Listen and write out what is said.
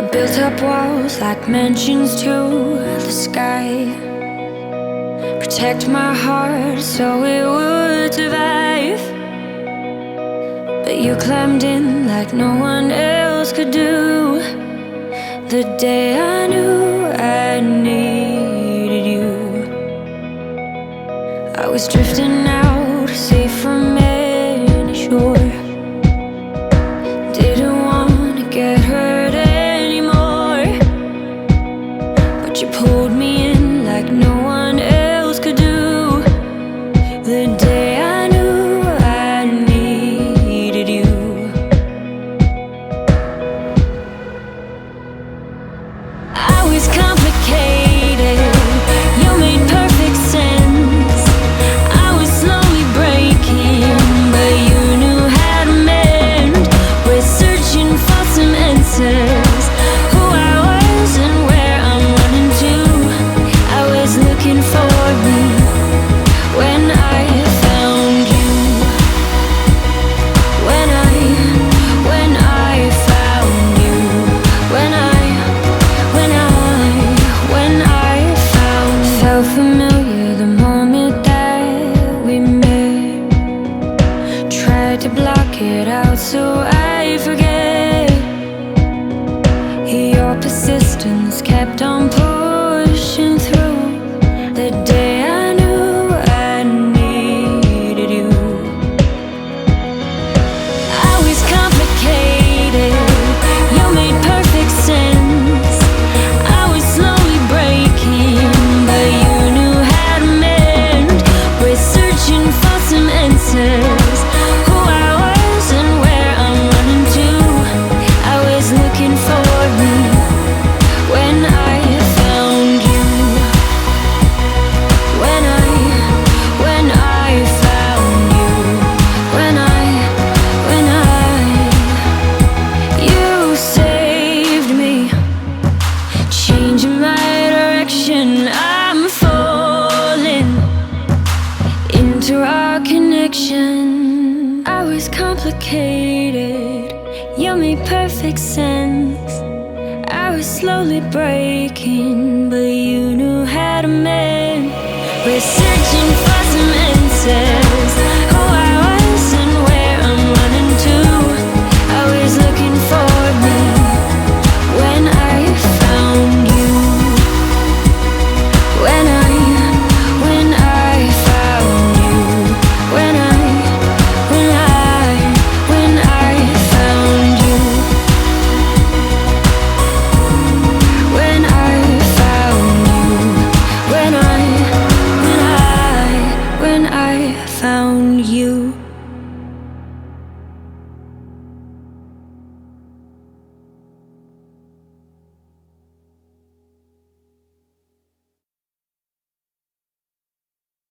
I built up walls like mansions to the sky, protect my heart so it would survive. But you climbed in like no one else could do. The day I knew I needed you, I was drifting out, safe from any shore. Didn't want to get hurt anymore, but you pulled me in like no one else could do. The day I knew I needed you. I was complicated, you made perfect sense. I was slowly breaking, but you knew how to mend. We're searching for some answers, who I was and where I'm running to. I was looking for me when I found you. When I found you. When I found. Felt familiar the moment that we met. Tried to block it out so I forget. Your persistence kept on pushing through. The day I knew I needed you. I was complicated, you made perfect sense. I was slowly breaking, but you knew how to mend. We're searching for some answers, who I was and where I'm running to. I was looking for me when I found you. When I found you. You saved me, changing my direction. I'm falling into our connection. I was complicated, you made perfect sense. I was slowly breaking, but you knew how to mend. We're searching for some answers.